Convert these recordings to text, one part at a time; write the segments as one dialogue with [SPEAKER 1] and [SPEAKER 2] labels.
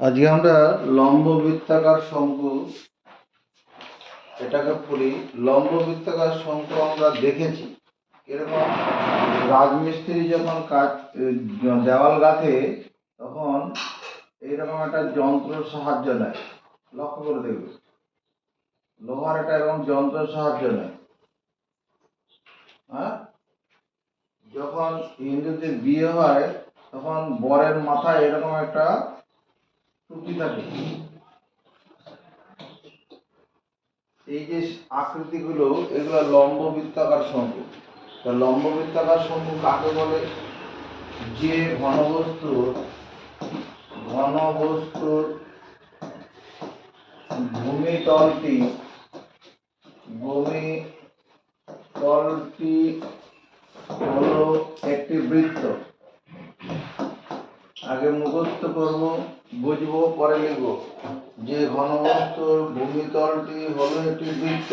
[SPEAKER 1] আজকে আমরা লম্ব বৃত্তাকার শঙ্কু এটাকে পড়ি। লম্ব বৃত্তাকার শঙ্কু আমরা দেখেছি এরকম রাজমিস্ত্রি যখন কাজ দেওয়াল গাঁথে তখন এইরকম একটা যন্ত্রের সাহায্য নেয়। লক্ষ্য করে দেখবে, লোহার একটা এরকম যন্ত্রের সাহায্য নেয়। হ্যাঁ, যখন হিন্দুদের বিয়ে হয় তখন বরের মাথায় এরকম একটা টুপি থাকে। এই যে আকৃতিগুলো এগুলো লম্ব বৃত্তাকার শঙ্কু। তা লম্ব বৃত্তাকার শঙ্কু কাকে বলে? যে ঘনবস্তুর ভূমিতলটি হলো একটি বৃত্ত। আগে মুখস্থ করব, বুঝবো, পরে লিখব। যে ঘনবস্তুর ভূমিতলটি হলো একটি বৃত্ত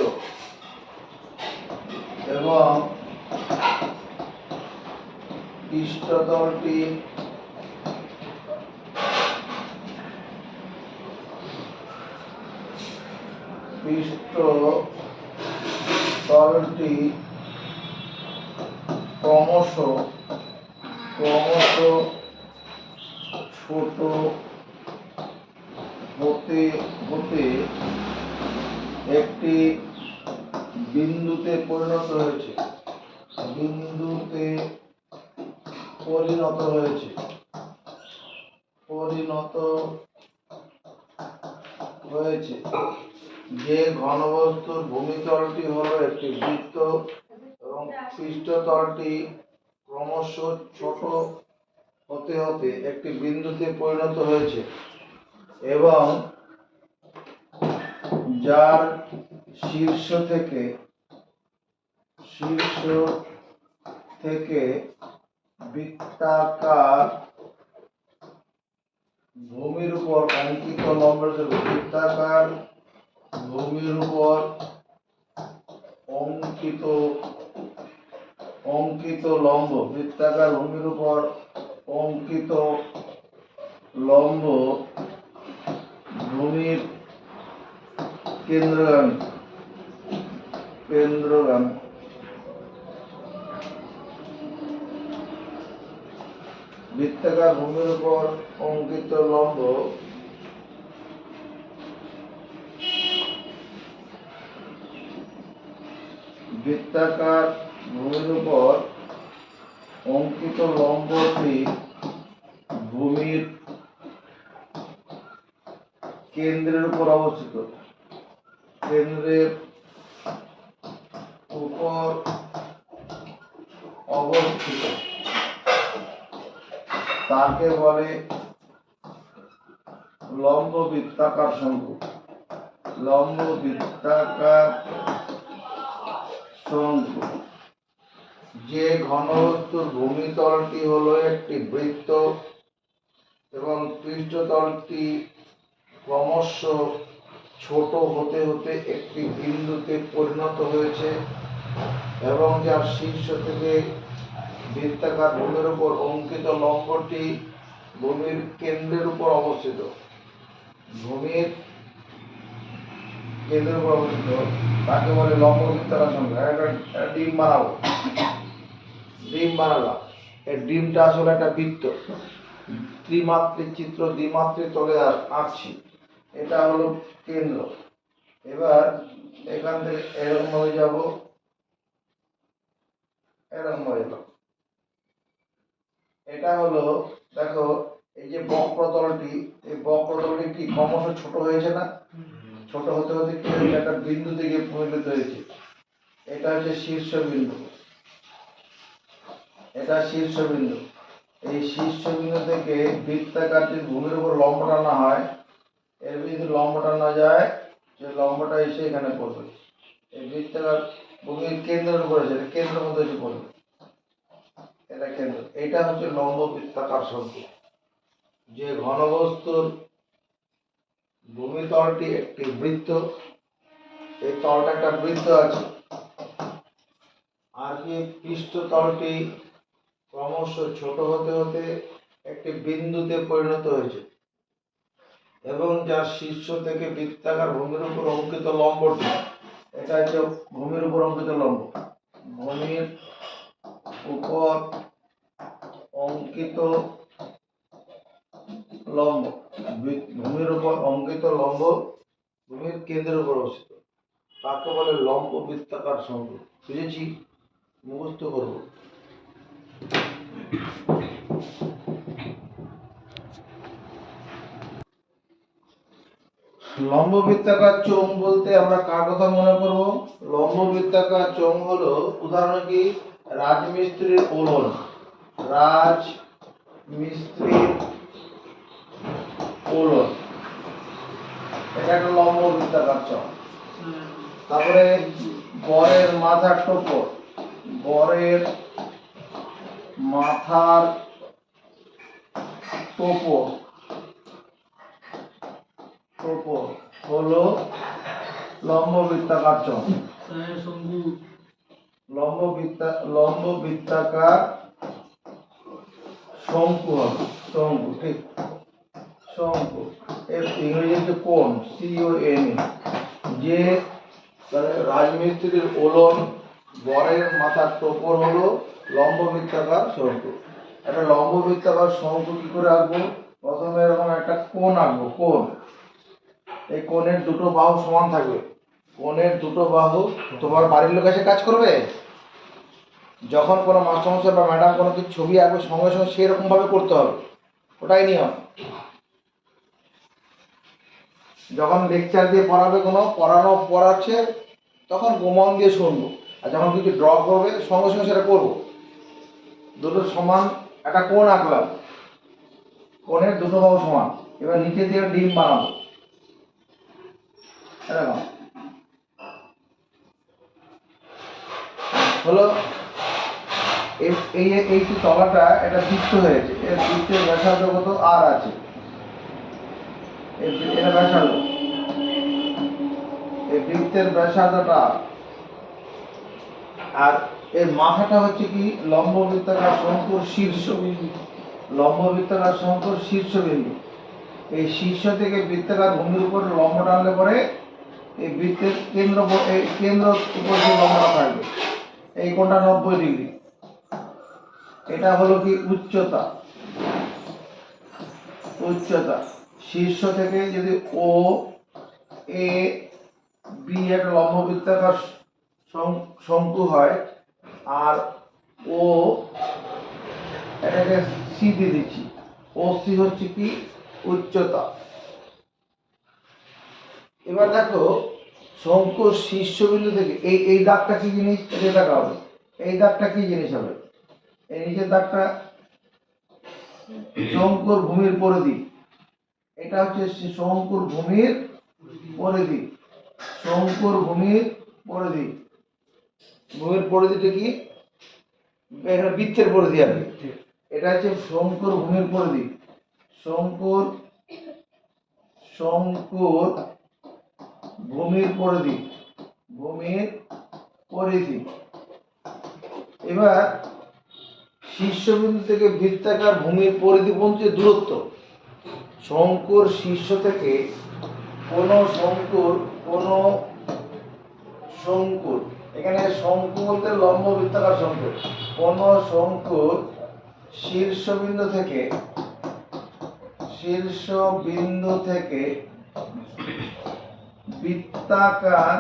[SPEAKER 1] এবং পৃষ্ঠতলটি ক্রমশ ছোট হতে হতে একটি বিন্দুতে পরিণত হয়েছে। যে ঘনবস্তুর ভূমিতলটি হলো একটি বৃত্ত এবং পৃষ্ঠতলটি ক্রমশ ছোট হতে হতে একটি বিন্দুতে পরিণত হয়েছে এবং যার শীর্ষ থেকে বৃত্তাকার ভূমির উপর অঙ্কিত লম্ব ভূমির কেন্দ্রগামী। বৃত্তাকার ভূমির উপর অঙ্কিত লম্ব লম্বটি ভূমির কেন্দ্রের উপর অবস্থিত। তাকে বলে লম্ব বৃত্তাকার শঙ্কু। যে ঘনবস্তুর ভূমিতলটি হলো একটি বৃত্ত এবং পৃষ্ঠতলটি ক্রমশ ছোট হতে হতে একটি বিন্দুতে পরিণত হয়েছে এবং যার শীর্ষ থেকে বৃত্তাকার ভূমির উপর অঙ্কিত লম্বটি ভূমির কেন্দ্রের উপর অবস্থিত। তাকে বলে লম্ব বৃত্তাকার শঙ্কু। একটা ডিম বানালাম। এই ডিমটা আসলে একটা বৃত্ত। ত্রিমাত্রিক চিত্র দ্বিমাত্রিক তলে আঁকছি। এটা হলো কেন্দ্র। এবার এখান থেকে এরকম ভাবে যাব, এটা হলো, দেখো এই যে বক্রতলটি, এই বক্রতলটি কি ক্রমশ ছোট হয়েছে না? ছোট হতে হতে কি হয়েছে? একটা বিন্দু থেকে পরিণত হয়েছে। এটা হচ্ছে শীর্ষবিন্দু। এই শীর্ষবিন্দু থেকে বৃত্তাকার যে ভূমির উপর লম্ব টানা হয়, এর যদি লম্ব টানা যায়, যে লম্বটা এসে এখানে পড়বে। এই বৃত্তাকার ভূমির কেন্দ্রের উপরে, যেটা কেন্দ্রের মধ্যে এসে পড়বে, এটা কেন্দ্র। এটা হচ্ছে লম্ব বৃত্তাকার শঙ্কু। যে ঘনবস্তুর ভূমিতলটি একটি বৃত্ত, এই তলটা একটা বৃত্ত আছে, আর কি পৃষ্ঠতলটি ক্রমশ ছোট হতে হতে একটি বিন্দুতে পরিণত হয়েছে এবং যার শীর্ষ থেকে বৃত্তাকার ভূমির উপর অঙ্কিত লম্বটি, এটা হচ্ছে ভূমির উপর অঙ্কিত লম্ব, ভূমির উপর অঙ্কিত লম্ব, ভূমির উপর অঙ্কিত লম্ব ভূমির কেন্দ্রের উপর অবস্থিত, তাকে বলে লম্ব বৃত্তাকার শঙ্কু। বুঝেছি? মুখস্থ করবো। লম্ব বৃত্তাকার চোঙ বলতে আমরা কার কথা মনে করব? লম্ব বৃত্তাকার চোঙ হলো উদাহরণ কি রাজমিস্ত্রির ওলন, রাজমিস্ত্রির ওলন, এটা একটা লম্ব বৃত্তাকার চোঙ। তারপরে বরের মাথার টোপর, বরের মাথার টোপর, টোপর হলো লম্ব বৃত্তাকার চোঙ। লম্ব বৃত্তাকার শঙ্কু হবে, শঙ্কু, ঠিক, শঙ্কু। এর ইংরেজি হচ্ছে কোণ, CON। যে রাজমিস্ত্রির ওলন, বরের মাথার টোপর হলো লম্ব বৃত্তাকার শঙ্কু। একটা লম্ব বৃত্তাকার শঙ্কু কি করে আঁকবো? প্রথমে এরকম একটা কোণ আঁকবো, কোণ। এই কোণের দুটো বাহু সমান থাকবে, কোণের দুটো বাহু। তোমার বাড়ির লোক এসে কাজ করবে, যখন কোনো মাস্টারমশাই বা ম্যাডাম কোনো কিছু ছবি আঁকবে সঙ্গে সঙ্গে সেরকম ভাবে করতে হবে, ওটাই নিয়ম। যখন লেকচার দিয়ে পড়াবে, কোনো পড়াচ্ছে, তখন মন দিয়ে শুনবো, আর যখন কিছু ড্র করবে সঙ্গে সঙ্গে সেটা করবো। দুটো সমান একটা কোণ আঁকলাম, কোণের দুটো বাহু সমান। এবার নিচে দিয়ে ডিম বানাবো, এরকম হলো। এই যে তলাটা, এটা বৃত্ত হয়েছে, এর বৃত্তের ব্যাসার্ধ কত? আর আছে, এটা ব্যাসার্ধ, এই বৃত্তের ব্যাসার্ধটা। আর এর মাথাটা হচ্ছে কি লম্ব বৃত্তাকার শঙ্কুর শীর্ষ, লম্ব বৃত্তাকার শঙ্কুর শীর্ষবিন্দু। এই শীর্ষ থেকে বৃত্তাকার ভূমির উপর লম্ব টানলে পরে এই বৃত্তের কেন্দ্র উপর যে লম্বটা থাকবে, এই কোণটা 90 ডিগ্রি। এটা হলো কি উচ্চতা, উচ্চতা। শীর্ষ থেকে যদি ও এ বি একটা লম্ব বৃত্তাকার শঙ্কু হয়, আর ও এটাকে সি দিয়ে দিচ্ছি, ও সি হচ্ছে কি উচ্চতা। এবার দেখো শঙ্কুর শীর্ষবিন্দু থেকে এই দাগটা কি জিনিস? এটা দেখা হবে। এই দাগটা কি জিনিস হবে? এই নিচের দাগটা শঙ্কুর ভূমির পরিধি। এটা হচ্ছে শঙ্কুর ভূমির পরিধি, শঙ্কুর ভূমির পরিধি। ভূমির পরিধিটা কি? এখানে বৃত্তের পরিধি আর কি। এটা হচ্ছে শঙ্কুর ভূমির পরিধি, শঙ্কুর ভূমির পরিধি, ভূমির পরিধি। এবার শীর্ষবিন্দু থেকে বৃত্তাকার ভূমির পরিধি পর্যন্ত দূরত্ব, শঙ্কুর শীর্ষ থেকে শঙ্কুর, এখানে শঙ্কু বলতে লম্ব বৃত্তাকার শঙ্কু, কোন শঙ্কুর শীর্ষবিন্দু থেকে বৃত্তাকার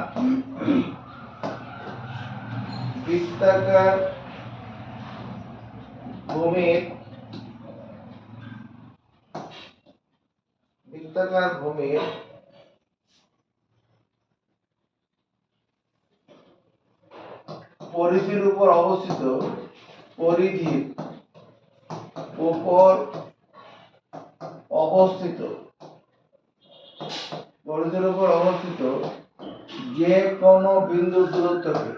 [SPEAKER 1] ভূমির পরিধির উপর অবস্থিত, পরিধির উপর অবস্থিত, পরিধির উপর অবস্থিত যে কোনো বিন্দুর দূরত্বকে,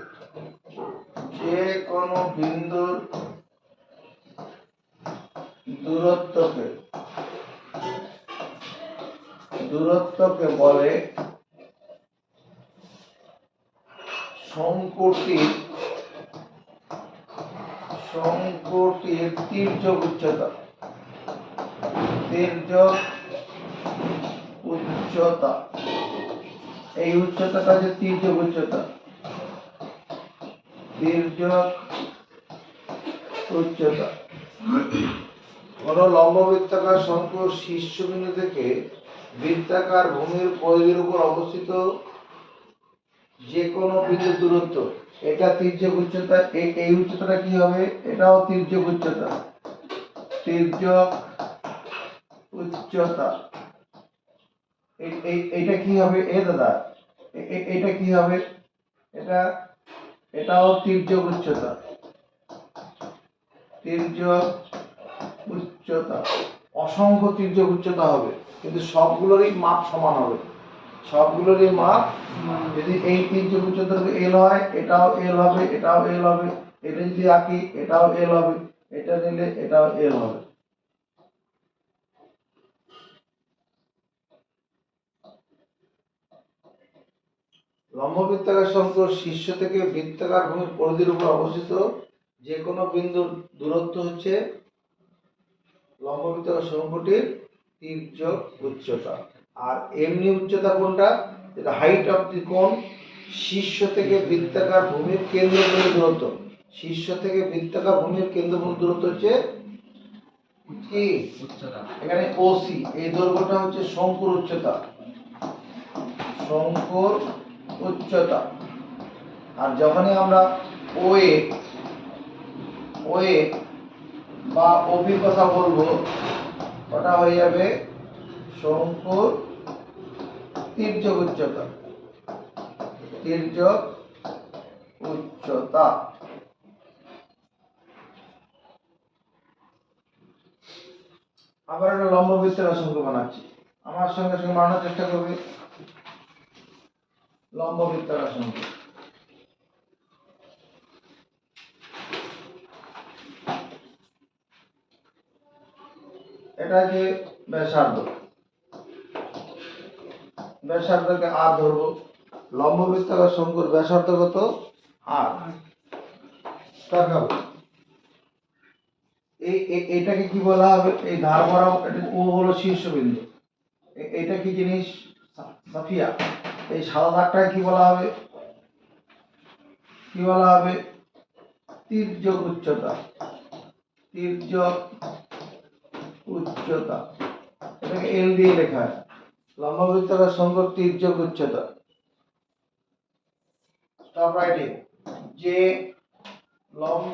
[SPEAKER 1] যে কোনো বিন্দুর দূরত্বকে বলে শঙ্কুটির তির্যক উচ্চতা, তির্যক উচ্চতা, এই উচ্চতাটা হচ্ছে তির্যক উচ্চতা, তির্যক উচ্চতা। কোন লম্ব বৃত্তাকার শঙ্কুর শীর্ষবিন্দু থেকে বৃত্তাকার ভূমির পরিধির উপর অবস্থিত যে কোনো বিন্দুর দূরত্ব, এটা তির্যক উচ্চতা। এই উচ্চতাটা কি হবে? এটাও তির্যক উচ্চতা, তির্যক উচ্চতা। এইটা কি হবে এ দাদা? এটা কি হবে? এটাও তির্যক উচ্চতা, তির্যক উচ্চতা। অসংখ্য তির্যক উচ্চতা হবে, কিন্তু সবগুলোরই মাপ সমান হবে, সবগুলোরই মাপ। যদি এই তির্যক উচ্চতা এল হয়, এটাও এল হবে, এটাও এল হবে। এটা যদি আঁকি, এটাও এল হবে, এটা নিলে এটাও এল হবে। লম্ব বৃত্তাকার শঙ্কুর শীর্ষ থেকে বৃত্তাকার ভূমির পরিধির উপর অবস্থিত যে কোনো বিন্দুর দূরত্ব হচ্ছে লম্ব বৃত্তাকার শঙ্কুটির তির্যক উচ্চতা। আর এমনি উচ্চতা কোনটা? যেটা হাইট অফ দি কোণ, শীর্ষ থেকে বৃত্তাকার ভূমির কেন্দ্রবিন্দু দূরত্ব। শীর্ষ থেকে বৃত্তাকার ভূমির কেন্দ্রবিন্দু দূরত্ব হচ্ছে কি? উচ্চতা। এখানে ওসি, এই দৈর্ঘ্যটা হচ্ছে শঙ্কুর উচ্চতা, শঙ্কুর উচ্চতা। আর যখনই আমরা ওএ বা ওবি কথা বলবো, ওটা হয়ে যাবে শঙ্কুর তির্যক উচ্চতা, তির্যক উচ্চতা। আবার একটা লম্ব বৃত্তাকার শঙ্কু বানাচ্ছি, আমার সঙ্গে সঙ্গে বানানোর চেষ্টা করবে। লম্ব বৃত্তাকার শঙ্কু, এটা যে ব্যাসার্ধ, ব্যাসার্ধকে আর ধরবো। লম্ব বৃত্তাকার শঙ্কুর ব্যাসার্ধ কত? আর। এইটাকে কি বলা হবে? এই ধার বরাবর, ও হলো শীর্ষবিন্দু। এটা কি জিনিস? সাফিয়া। এই সাদা দাগটাকে কি বলা হবে? কি বলা হবে? তির্যক উচ্চতা, তির্যক উচ্চতা। এটাকে এল দিয়ে লেখা হয়। লম্ব বৃত্তাকার শঙ্কুর তির্যক উচ্চতা। Stop writing. যে লম্ব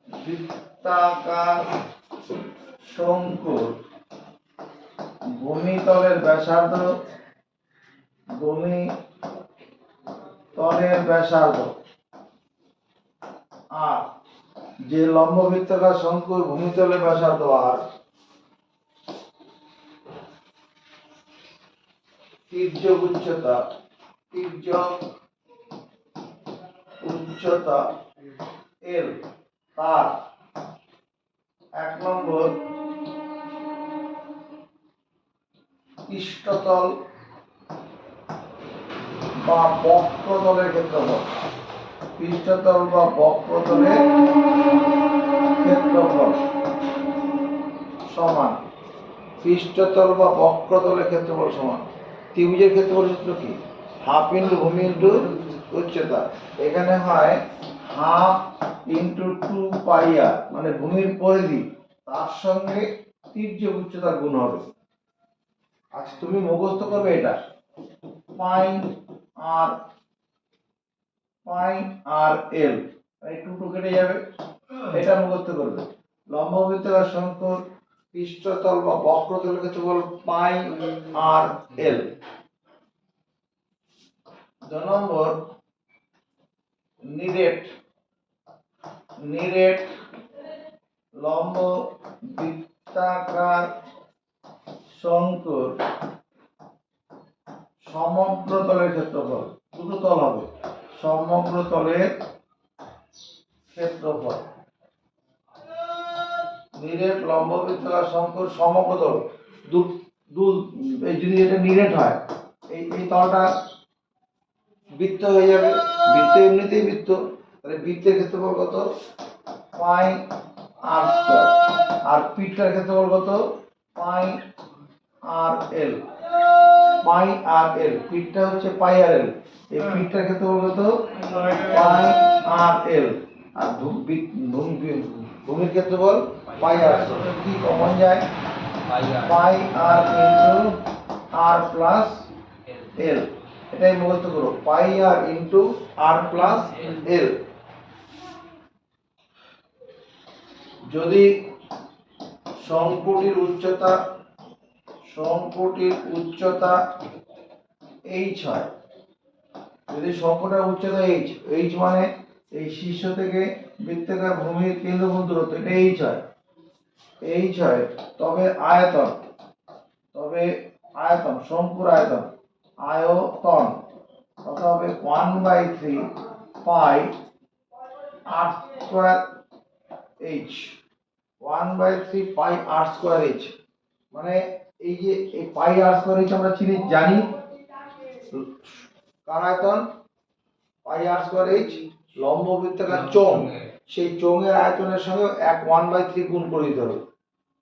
[SPEAKER 1] বৃত্তাকার শঙ্কুর ভূমিতলের ব্যাসার্ধ, ভূমিতলের ব্যাসার্ধ, আর যে লম্ব বৃত্তাকার শঙ্কুর ভূমিতলের ব্যাসার্ধ আর তির্যক উচ্চতা, তির্যক উচ্চতা এল, তার 1 নম্বর পৃষ্ঠতল বা বক্রতলের ক্ষেত্রফল, পৃষ্ঠতল বা বক্রতলের ক্ষেত্রফল সমান, পৃষ্ঠতল বা বক্রতলের ক্ষেত্রফল সমান। ত্রিভুজের ক্ষেত্রফল সূত্র কি? হাফ ইন্টু ভূমি ইন্টু উচ্চতা। এখানে হয় হাফ ইন্টু 2 পাই আর, মানে ভূমির পরিধি, তার সঙ্গে তির্যক উচ্চতা গুণ হবে। আচ্ছা, তুমি মুখস্থ করবে এটা পাই আর এল, এই 2 কেটে যাবে, এটা মুখস্থ করবে। লম্ব বৃত্তাকার শঙ্কুর পৃষ্ঠতল বা বক্রতলের ক্ষেত্রফল পাই আর এল। 2 নম্বর নিরেট লম্ব বৃত্তাকার শঙ্কুর সমগ্র তলের ক্ষেত্রফল, দুটো তল হবে, সমগ্র তলের ক্ষেত্রফল। নিরেট লম্ব বৃত্তাকার শঙ্কুর সমগ্র তল, যদি এটা নিরেট হয়, এই তলটা বৃত্ত হয়ে যাবে, বৃত্ত এমনিতেই বৃত্ত, তাহলে বৃত্তের ক্ষেত্রফল কত? পাই আর স্কয়ার। আর পিঠটার ক্ষেত্রফল কত? পাই আর এল। পাই আর এল, পিঠটা হচ্ছে পাই আর এল, এই পিঠটার ক্ষেত্রফল কত? পাই আর এল। আর ভূমির ক্ষেত্রফল পাই আর। কি কমন যায়? পাই আর ইন্টু আর প্লাস এল। এটাই মুখস্থ করো, পাই আর ইন্টু আর প্লাস এল। যদি শঙ্কুটির উচ্চতা h হয়, যদি শঙ্কুটার উচ্চতা h মানে এই শীর্ষ থেকে বৃত্তাকার ভূমির কেন্দ্রবিন্দু দূরত্ব, এটা h হয়, তবে শঙ্কুর আয়তন কত হবে? 1/3 পাই আর স্কয়ার h, 1/3 পাই আর স্কয়ার h। মানে এই যে এই পাই আর স্কয়ার h আমরা জানি কার আয়তন? পাই আর স্কয়ার h লম্ব বৃত্তাকার চোঙ, সেই চোঙের আয়তনের সঙ্গে 1/3 গুণ করে দিতে হবে,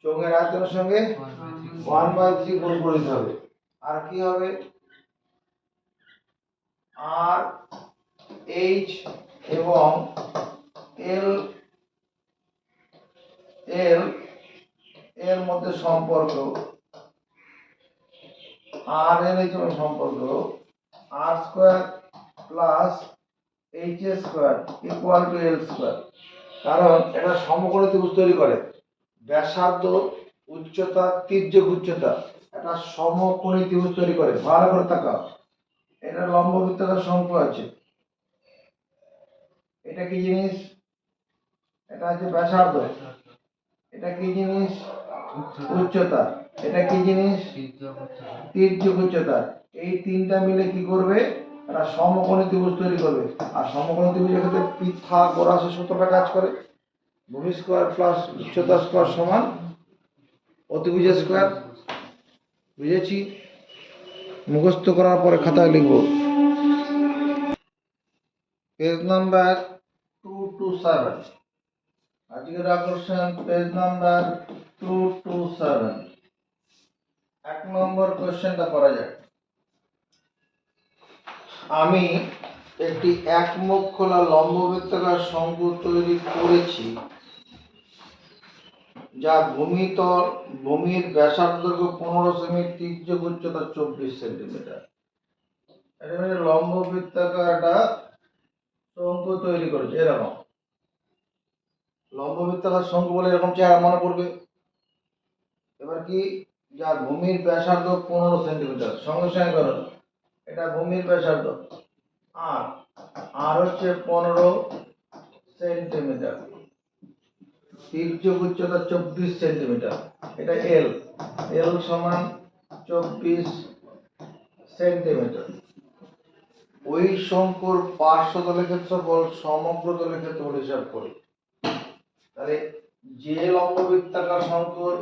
[SPEAKER 1] চোঙের আয়তনের সঙ্গে 1/3 গুণ করে দিতে হবে। আর কি হবে? আর h এবং এল এর মধ্যে সম্পর্ক, আর এর সম্পর্ক R square plus H square equal to L square. কারণ এটা সমকোণী ত্রিভুজ তৈরি করে, ব্যাসার্ধ, উচ্চতা, তির্যক উচ্চতা, এটা সমকোণী ত্রিভুজ তৈরি করে। ভালো করে তাকাও, এটা লম্ব বৃত্তাকার শঙ্কু আছে, এটা কি জিনিস? এটা হচ্ছে ব্যাসার্ধ, এটা কি জিনিস? উচ্চতা। এটা কি জিনিস? তির্যক উচ্চতা। এই তিনটা মিলে কি করবে? একটা সমকোণী ত্রিভুজ তৈরি করবে। আর সমকোণী ত্রিভুজের ক্ষেত্রে পিথাগোরাসের সূত্রটা কাজ করে, ভূমি স্কয়ার প্লাস উচ্চতা স্কয়ার সমান অতিভুজ স্কয়ার। বুঝেছি? মুখস্থ করার পরে খাতায় লিখব। পেজ নাম্বার 227, আজকের আকর্ষণ পেজ নাম্বার 227। 1 নম্বর কোশ্চেনটা করা যাক। আমি একটি একমুখ খোলা লম্ব বৃত্তাকার শঙ্কু তৈরি করেছি, যার ভূমির ব্যাসার্ধ দৈর্ঘ্য 15 সেমি, তির্যক উচ্চতা 24 সেন্টিমিটার। এটা মানে লম্ব বৃত্তাকার একটা শঙ্কু তৈরি করেছে, এরকম লম্ব বৃত্তাকার শঙ্কু বলে এরকম চেহারা মনে পড়বে। এবার কি? যার ভূমির ব্যাসার্ধ 15 সেন্টিমিটার, সঙ্গে সঙ্গে করো, এটা ভূমির ব্যাসার্ধ, আর হচ্ছে 15 সেন্টিমিটার, তির্যক উচ্চতা 24 সেন্টিমিটার, এটা এল সমান 24 সেন্টিমিটার। ওই শঙ্কুর পার্শ্বতলের ক্ষেত্রফল সমগ্র তলের ক্ষেত্রফল হিসাব করি। তাহলে যে লম্ব বৃত্তাকার শঙ্কুর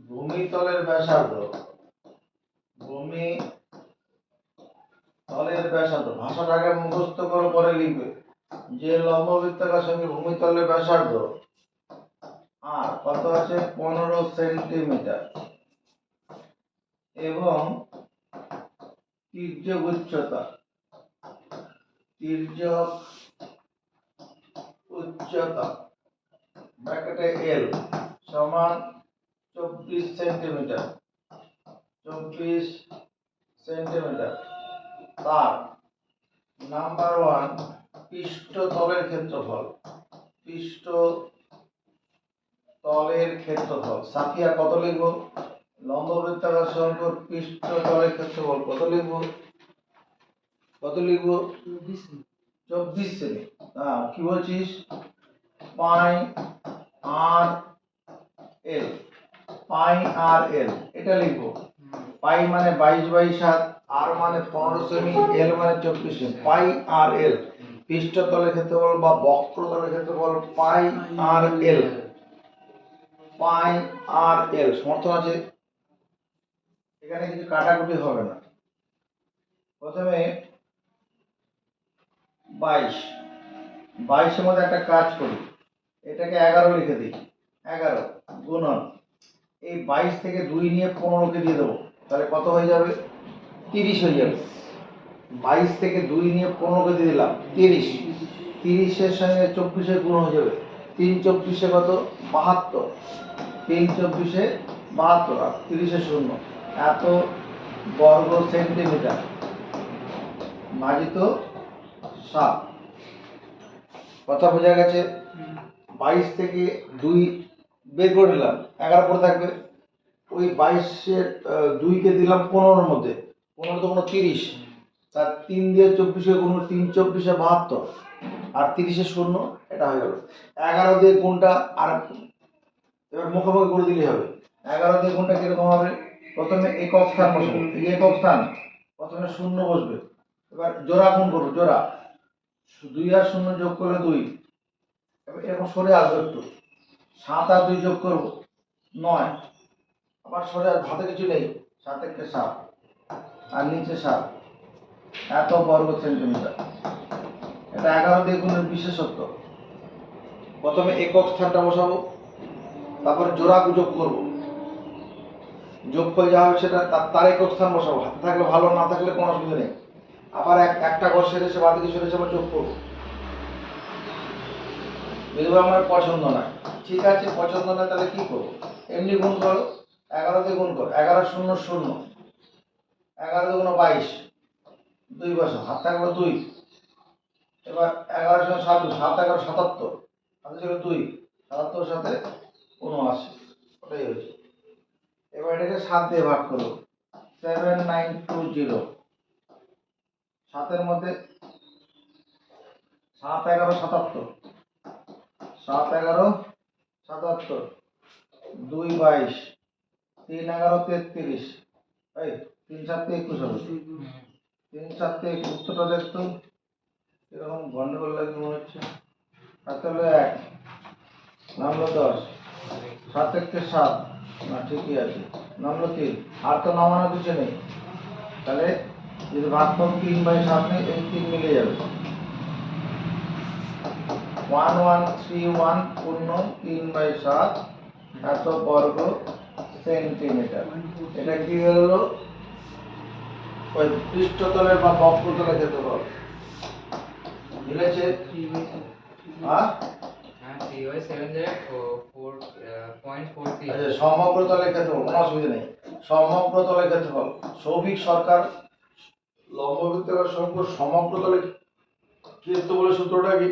[SPEAKER 1] ভূমিতলের ব্যাসার্ধ, ভাষাটাকে মুখস্থ করে পরে লিখবে। যে লম্ব বৃত্তাকার শঙ্কুর ভূমিতলের ব্যাসার্ধ আর কত আছে? 15 সেন্টিমিটার, এবং তির্যক উচ্চতা ব্র্যাকেটে এল সমান 24 সেন্টিমিটার, তার নাম্বার 1 পৃষ্ঠতলের ক্ষেত্রফল সাফিয়া কত লিখব? লম্ব বৃত্তাকার শঙ্কুর পৃষ্ঠতলের ক্ষেত্রফল কত লিখব? 24 সেমি। কি বলছিস? পাই আর এল, এটা লিখবো। পাই মানে 22/7, আর মানে 15 সেমি, এল মানে 24 সেমি। পাই আর এল পৃষ্ঠতলের ক্ষেত্রফল বা বক্রতলের ক্ষেত্রফল, পাই আর এল সমর্থন আছে। এখানে কিছু কাটাকুটি হবে না। প্রথমে 22 এর মধ্যে একটা কাজ করি, এটাকে 11 লিখে দিই। 11 গুণন এই 22 থেকে 2 নিয়ে 15কে দিয়ে দেবো, তাহলে কত হয়ে যাবে? 30 হয়ে যাবে। 22 থেকে 2 নিয়ে 15কে দিয়ে দিলাম 30। 30-এর সঙ্গে 24-এর গুণ হয়ে যাবে। 3 24-এ কত? 72। 3 24-এ 72 আর 30-এ 0। এত বর্গ সেন্টিমিটার ভাজিত 7। কথা বোঝা গেছে? 22 থেকে 2 বের করে নিলাম, 11 পড়ে থাকবে। ওই 22-এর 2কে দিলাম 15-এর মধ্যে, 15 তো 30, তার 3 দিয়ে 24-এ গুণ, 3 24-এ 72 আর 30-এ 0, এটা হয়ে গেল। 11 দিয়ে গুণটা আর এবার মুখোমুখি করে দিলেই হবে। 11 দিয়ে গুণটা কিরকম হবে? প্রথমে একক স্থান বসাবো, এই যে একক স্থান, প্রথমে 0 বসবে। এবার জোড়া গুণ করবো, জোড়া 2 আর 0 যোগ করলে 2, এবার এরকম সরে আসবে একটু, 7 আর 2 যোগ করবো 9, আবার সরে আর হাতে কিছু নেই, 7 একে 7 আর নিচে 7, এত বর্গ সেন্টিমিটার। এটা 11 দিয়ে গুণের বিশেষত্ব। প্রথমে একক স্থানটা বসাবো, তারপর জোড়া যোগ করবো, যোগফল যা হবে সেটা তার একক স্থান বসাবো। হাতে থাকলে ভালো, না থাকলে কোনো অসুবিধা নেই। আবার একটা ঘর সেরে এসে বাদিকে সরে এসে আবার যোগ করবো। যদি আমার পছন্দ নয়, ঠিক আছে, পছন্দ নয় তাহলে কি করবো? এমনি গুণ করো, 11 দিয়ে গুণ করো, 11 0 0, 11 দুগুণ 22, 2 বসো, হাত থাকলো 2। এবার 11 সঙ্গে 7, 7 11 77, হাতে ছিল 2, 77 সাথে 79, ওটাই হয়েছে। এবার এটাকে 7 দিয়ে ভাগ করো, 7920। 7-এর মধ্যে 7 11 77, 7 11 77, 2 22, 3 11 33, এই 3 7 21 হবে। 3 7 21, উত্তরটা দেখতো এরকম গন্ডগোল লাগছে মনে হচ্ছে। আর তাহলে 1 নামলো 10, 7 1 7, না ঠিকই আছে, নামলো 3, আর তো নামানো কিছু নেই। তাহলে যদি ভাগফল 3/7 নেই, এই 3 মিলে যাবে। 1131 পূর্ণ 3/7 এত বর্গ সেন্টিমিটার। এটা কি হলো? ওই পৃষ্ঠতলের বা বক্রতলের ক্ষেত্রফল। মিলেছে? হ্যাঁ, আচ্ছা, সমগ্র তলের ক্ষেত্রফল, কোনো অসুবিধা নেই। সমগ্র তলের ক্ষেত্রফল, সৌভিক সরকার লম্ব বৃত্তাকার শঙ্কু সমগ্র তলের ক্ষেত্রফলের সূত্রটা কি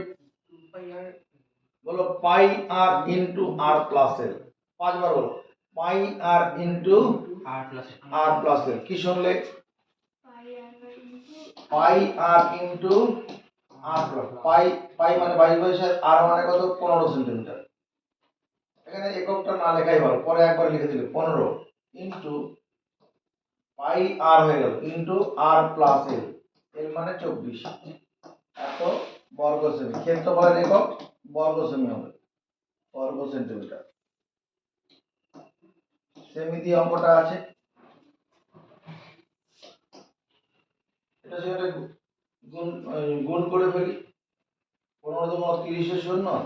[SPEAKER 1] বলো? পাই আর ইন্টু আর প্লাস এল। 5 বার বলো, পাই আর ইন্টু আর প্লাস এল। কি শুনলে? পাই আর ইন্টু আর প্লাস। পাই পাই মানে 22/7, আর মানে কত? 15 সেন্টিমিটার। এখানে এককটা না লেখাই ভালো, পরে একবার লিখে দিলে 15 ইন্টু পাই আর হয়ে গেল, ইন্টু আর প্লাস এল, এল মানে 24, এত বর্গ সেমি। ক্ষেত্রফলের একক বর্গ সেমি হবে, বর্গ সেন্টিমিটার। সেমি দিয়ে অঙ্কটা আছে, এটা সেটা গুণ গুণ করে ফেলি। 15 দুগুণ 30-এ 0,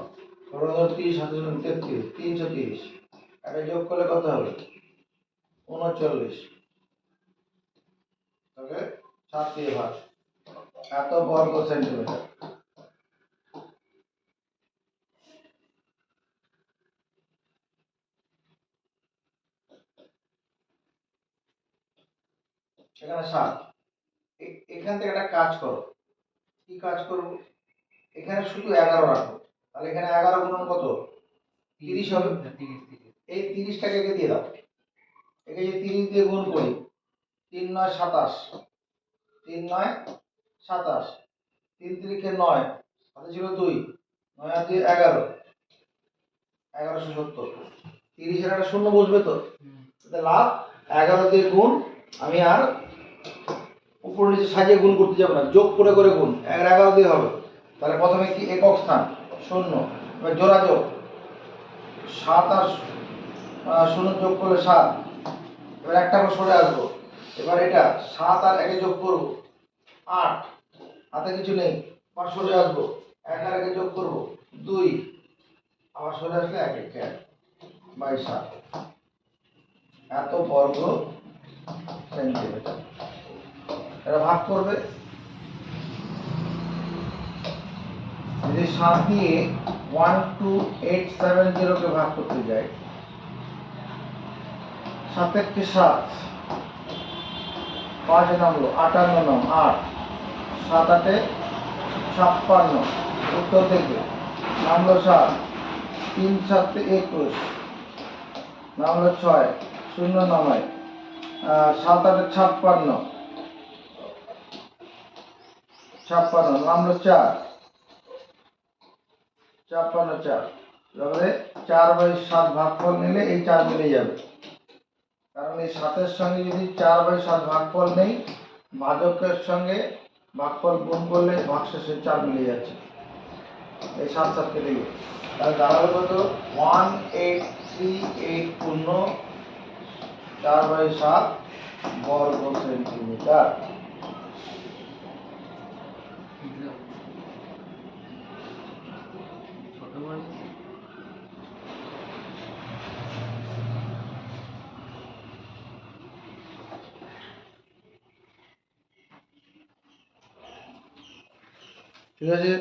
[SPEAKER 1] 15 30 7 33, 330, এটা যোগ করলে কত হবে? 39। ওকে, 7 দিয়ে ভাগ, এত বর্গ সেন্টিমিটার। এখানে 7। এখান থেকে একটা কাজ করো। কি কাজ করবো? এখানে শুধু 11 রাখো, তাহলে এখানে 11 গুণন কত? 30 হবে। এই 30টাকে দিয়ে দাও, একে যে 30 দিয়ে গুণ করি, 3 9 27, 3 9 27, 3 3 9, হাতে ছিল 2, 9 আর 2 11, 1170। 30-এর একটা শূন্য বসবে তো, তাহলে লাভ 11 দিয়ে গুণ। আমি আর উপর নিচে সাজিয়ে গুণ করতে যাবো না, যোগ করে করে গুণ, 11 দিয়ে হবে। তাহলে প্রথমে কি একক স্থান 0, এবার জোড়া যোগ 7 আর 0 যোগ করলে 7, এবার একটা করে সরে আসবো। এবার এটা 7 আর 1 যোগ করবো 8, হাতে কিছু নেই, 5 সরে আসবো, 1 আর 1 যোগ করবো 2, আবার আবার চলে আসলে 1/7 এত বর্গ সেন্টিমিটার। এটা ভাগ করবে, যদি 7 দিয়ে 12870 কে ভাগ করতে যাই, 7 × 7, 5 নামলো 58 নাম 8, 7 8 56, উত্তর দেখবে নামলো 7, 3 7 21, নামলো 6, 0 নামায় 7 8 56, 56 নামলো 4, 56 4, তাহলে 4/7 ভাগফল নিলে এই 4 মিলে যাবে, কারণ এই 7-এর সঙ্গে যদি 4/7 ভাগফল নেই, ভাজকের সঙ্গে ভাগফল গুণ করলে ভাগশেষে 4 মিলে যাচ্ছে, এই 7 7 কেটে গেছে, তাহলে দাঁড়াবে কত 1838 পূর্ণ 4/7 বর্গ সেন্টিমিটার। ঠিক আছে,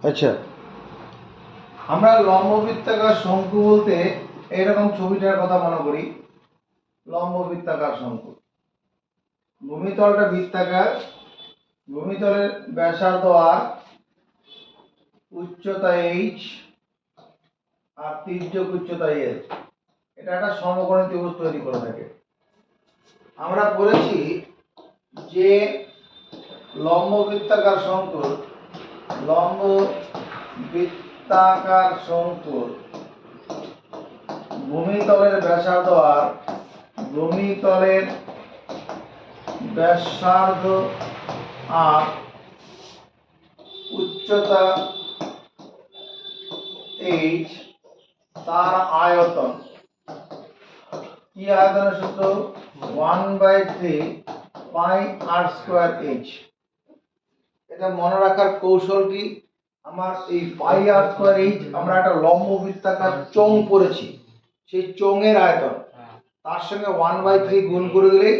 [SPEAKER 1] আচ্ছা আমরা লম্ব বৃত্তাকার শঙ্কু বলতে এইরকম ছবিটার কথা মনে করি। লম্ব বৃত্তাকার শঙ্কু, ভূমিতলটা বৃত্তাকার, ভূমিতলের ব্যাসার্ধ r, উচ্চতা h আর তির্যক উচ্চতা l, এটা একটা সমকোণী ত্রিভুজ তৈরি করে থাকে। আমরা বলেছি যে লম্ব বৃত্তাকার শঙ্কুর, লম্ব বৃত্তাকার শঙ্কুর ভূমিতলের ব্যাসার্ধ r, ভূমিতলের ব্যাসার্ধ r, উচ্চতা h, তার আয়তন, কি আয়তনের সূত্র 1/3 পাই r স্কয়ার h। এটা মনে রাখার কৌশল কি, আমার এই পাই r স্কয়ার h আমরা একটা লম্ব বৃত্তাকার চোঙ পড়েছি, সেই চোঙের আয়তন তার সঙ্গে 1/3 গুণ করে দিলে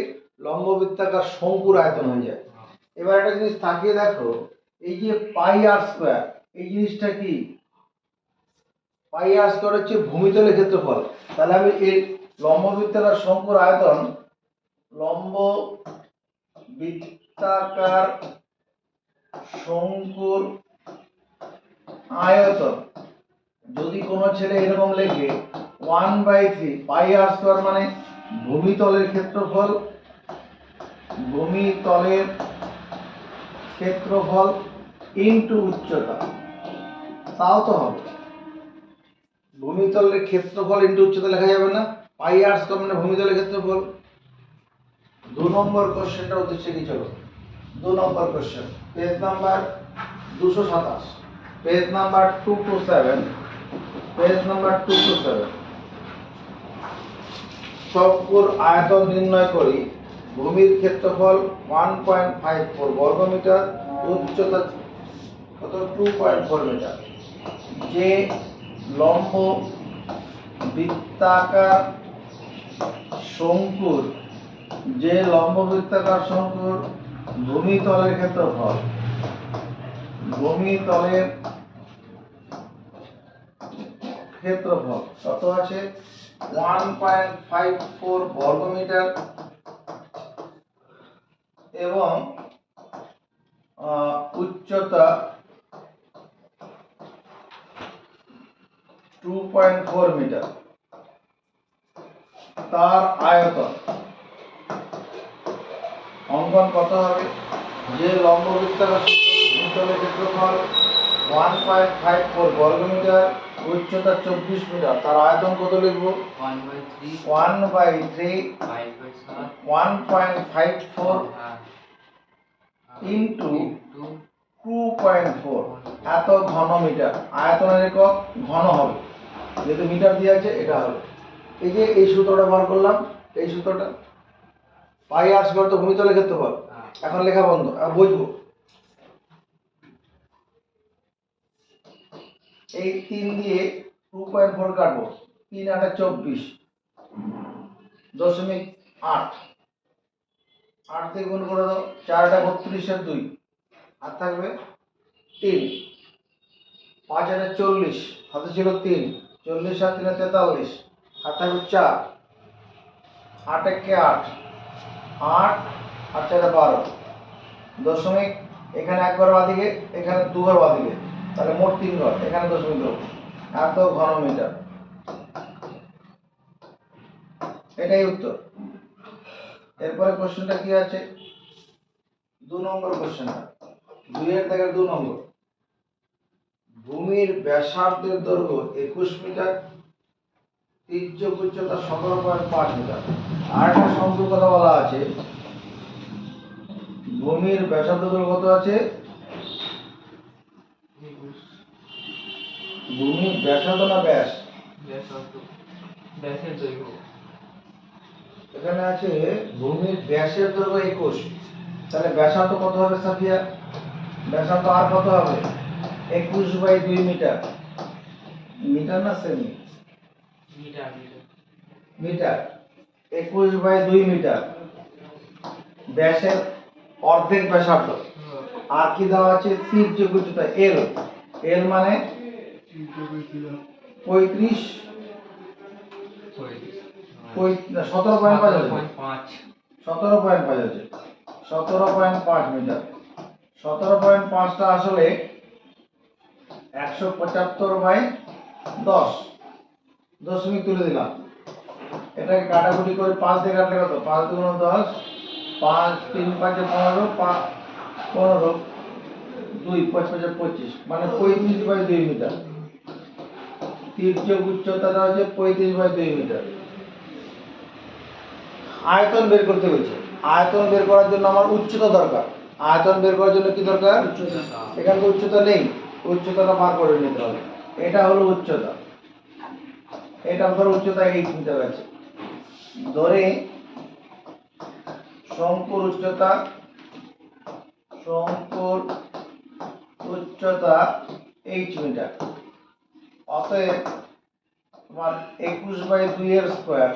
[SPEAKER 1] লম্ব বৃত্তাকার শঙ্কুর আয়তন হয়ে যায়। এবার একটা জিনিস তাকিয়ে দেখো, এই যে পাই r স্কয়ার, এই জিনিসটা কি, পাই r স্কয়ার হচ্ছে ভূমিতলের ক্ষেত্রফল, তাহলে আমি এই লম্ব বৃত্তাকার শঙ্কুর আয়তন, লম্ব বৃত্তাকার শঙ্কুর আয়তন, যদি কোনো ছেলে এরকম লেখে 1/3 পাই r স্কয়ার মানে ভূমিতলের ক্ষেত্রফল, ভূমিতলের ক্ষেত্রফল ইনটু উচ্চতা, তাও তো হবে, ভূমিতলের ক্ষেত্রফল ইনটু উচ্চতা লেখা যাবে না, পাই r স্কয়ার মানে ভূমিতলের ক্ষেত্রফল। 2 নম্বর কোশ্চেনটা উদ্দেশ্যে কি, চলো 2 নম্বর question, page number 227, page number 227, page number 227। শঙ্কুর আয়তন নির্ণয় করি, ভূমির ক্ষেত্রফল 1.54 বর্গমিটার, উচ্চতা কত 2.4 মিটার। যে লম্ব বৃত্তাকার শঙ্কুর, যে লম্ব বৃত্তাকার শঙ্কুর ভূমিতলের ক্ষেত্রফল, ভূমিতলের ক্ষেত্রফল কত আছে 1.54 বর্গমিটার এবং উচ্চতা 2.4 মিটার, তার আয়তন অঙ্কন কত হবে, যে লম্ব বৃত্তাকার ভূমিতলের ক্ষেত্রফল 1.54 বর্গমিটার, উচ্চতা 24 মিটার, তার আয়তন কত লিখব 1/3 1.54 ইন্টু 2.4, এত ঘনমিটার, আয়তনের একক ঘন হবে, যেহেতু মিটার দিয়ে আছে এটা হবে। এই যে এই সূত্রটা বার করলাম, এই সূত্রটা পাই r স্কয়ার তো ভূমিতলের ক্ষেত্রফল, এখন লেখা বন্ধ, বুঝবো এই 3 দিয়ে 2.4 কাটবো, 3 8 24 দশমিক 8, 8 দিয়ে গুণ করে দাও, 4 8 32 এর 2, আর থাকবে 3, 5 8 40, হাতে ছিল 3, 40 আর 3 43, আর থাকবে 4, 8 1 8, 8 আর 4 12, দশমিক এখানে একবার বাদিকে, এখানে দুবার বাদিকে, তাহলে মোট 3 ঘর, এখানে দশমিক দেবো, এত ঘনমিটার। এটাই উত্তর। এরপরে কোশ্চেনটা কি আছে, 2 নম্বর কোশ্চেনটা, 2 এর দাগের 2 নম্বর। ভূমির ব্যাসার্ধের দৈর্ঘ্য 21 মিটার, তির্যক উচ্চতা 17.5 মিটার। আর একটা সংখ্যক কথা বলা আছে, ভূমির ব্যাসার্ধ দৈর্ঘ্য কত আছে, ভূমির ব্যাসার্ধ না ব্যাস,
[SPEAKER 2] ব্যাসের দৈর্ঘ্য
[SPEAKER 1] এখানে আছে ভূমির ব্যাসের দৈর্ঘ্য 21, তাহলে ব্যাসার্ধ কত হবে সাফিয়া, ব্যাসার্ধ আর কত হবে, 21/2 মিটার, মিটার না সেমি,
[SPEAKER 2] মিটার
[SPEAKER 1] মিটার, 21/2 মিটার, ব্যাসের অর্ধেক ব্যাসার্ধ। আর কি দেওয়া আছে, তির্যক উচ্চতা এল, এল মানে 35, 17.5 আছে, 17.5 মিটার, 17.5টা আসলে 175/10, দশমিক তুলে দিলাম, এটাকে কাটাকুটি করে 5 দিয়ে কাটলে কত, 5 2 10, 5 3 5 15, 15 2 5 5 25, মানে 35/2 মিটার। তির্যক উচ্চতাটা হচ্ছে 35/2 মিটার। আয়তন বের করতে বলছে, আয়তন বের করার জন্য আমার উচ্চতা দরকার, আয়তন বের করার জন্য কি দরকার, এখানে তো উচ্চতা নেই, উচ্চতাটা বার করে নিতে হবে। এটা হলো উচ্চতা, এটা ধরো উচ্চতা 8 মিটার আছে, ধরে শঙ্কুর উচ্চতা, শঙ্কুর উচ্চতা 8 মিটার, অতএব তোমার 21/2 এর স্কয়ার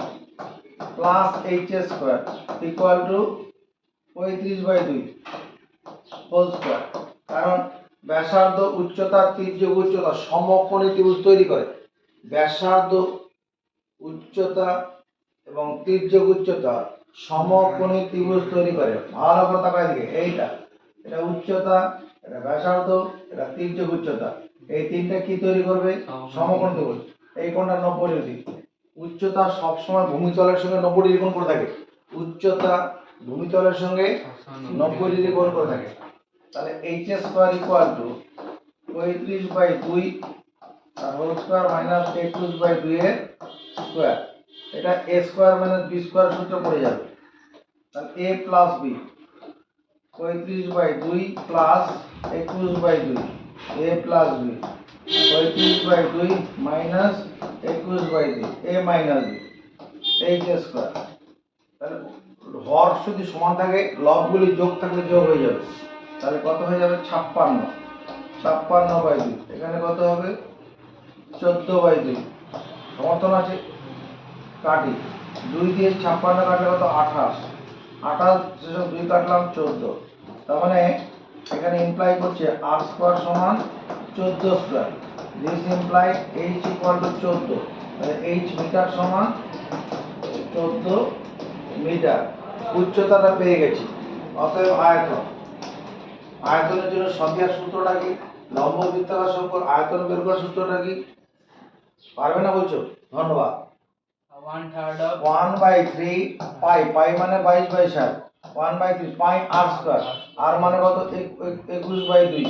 [SPEAKER 1] প্লাস h এর square equal to 35/2 whole square. কারণ ব্যাসার্ধ উচ্চতা তির্যক উচ্চতা সমকোণী ত্রিভুজ তৈরি করে, ব্যাসার্ধ উচ্চতা এবং তির্যক উচ্চতা সমকোণী ত্রিভুজ তৈরি করে। ভালো করে তাকায় দিকে, এইটা, এটা উচ্চতা, এটা ব্যাসার্ধ, এটা তির্যক উচ্চতা, এই তিনটা কি তৈরি করবে, সমকোণ ত্রিভুজ। এই কোণটা 90 ডিগ্রি, উচ্চতা সবসময় ভূমিতলের সঙ্গে 90 ডিগ্রি কোণ করে থাকে, উচ্চতা ভূমিতলের সঙ্গে 90 ডিগ্রি কোণ করে থাকে। তাহলে h স্কয়ার ইকুয়াল টু 35/2 আর হোল স্কয়ার মাইনাস 21/2 এর স্কয়ার, এটা a square minus b square সূত্র পড়ে যাবে, তাহলে a plus b, 35/2 plus 21/2, a plus b, 35/2 minus 21/2, a minus b, h square. তাহলে হর যদি সমান থাকে, লবগুলি যোগ থাকলে যোগ হয়ে যাবে, তাহলে কত হয়ে যাবে, 56, 56/2, এখানে কত হবে, 14/2, সমর্থন আছে, কাটি, 2 দিয়ে 56 কাটলে কত, 28, 28 যেসব 2 কাটলাম 14, তার মানে এখানে ইমপ্লাই করছে r স্কয়ার সমান 14 square, this imply h equal to 14, তাহলে h মিটার সমান 14 মিটার। উচ্চতাটা পেয়ে গেছি, অতএব আয়তন, আয়তনের জন্য সংখ্যার সূত্রটা কি, লম্ব বৃত্তাকার সম্পর্ক আয়তন বের করার সূত্রটা কি, পারবে না বলছো, ধন্যবাদ।
[SPEAKER 2] 1/3 of
[SPEAKER 1] 1/3 পাই, পাই মানে 22/7, 1/3 পাই r স্কয়ার, r মানে কত, 21/2,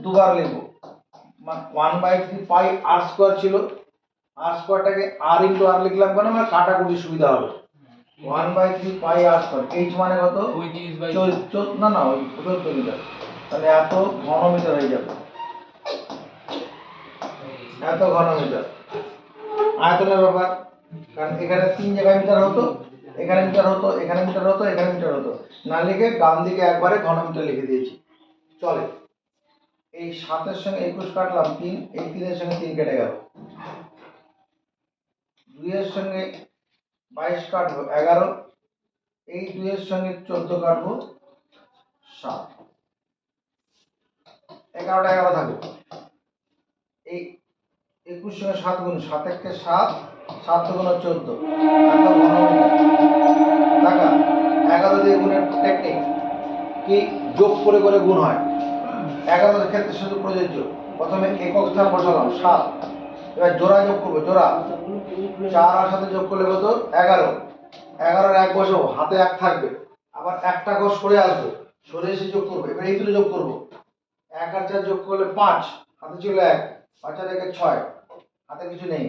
[SPEAKER 1] দুবার লিখবো, 1/3 পাই r স্কয়ার ছিল, r স্কয়ারটাকে r ইনটু r লিখলাম কেন, মানে কাটাকুটি সুবিধা হবে, 1/3 পাই r স্কয়ার, h মানে কত, 14, না না ওই 14 মিটার, তাহলে এত ঘনমিটার হয়ে যাবে, এত ঘনমিটার আয়তনের ব্যাপার। কারণ এখানে 3 জায়গায় মিটার হতো, এখানে মিটার হতো, এখানে মিটার হতো, এখানে মিটার হতো, না লিখে ডান দিকে একবারে ঘনমিটার লিখে দিয়েছি, চলে। এই 7-এর সঙ্গে 21 কাটলাম 3, এই 3-এর সঙ্গে 3 কেটে গেল। 2-এর সঙ্গে 22 কাটবো 11, এই 2-এর সঙ্গে 14 কাটবো 7, 11টা 11 থাকবে। এই 21 সঙ্গে 7 গুণ, 7 একে 7, 7 দুগুণ 14, এত ঘনমিটার। টাকা 11 দিয়ে গুণের টেকনিক কি, যোগ করে করে গুণ হয়। 11 ক্ষেত্রে শুধু প্রযোজ্য। প্রথমে একক স্থান বসালাম 7, এবার জোড়া যোগ করবো, জোড়া 4 আর 7 যোগ করলে কত 11, 11-এর 1 বসাবো, হাতে 1 থাকবে, আবার একটা ঘর সরে আসবো, সরে এসে যোগ করবো। এবার এই দুটো যোগ করবো, 1 আর 4 যোগ করলে 5, হাতে ছিল 1, 5 আর 1 6, হাতে কিছু নেই,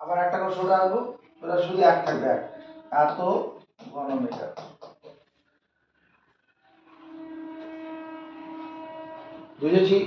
[SPEAKER 1] আবার একটা ঘর সরে আসবো, তোরা শুধু 1 থাকবে, 1, এত ঘনমিটার। বুঝেছি?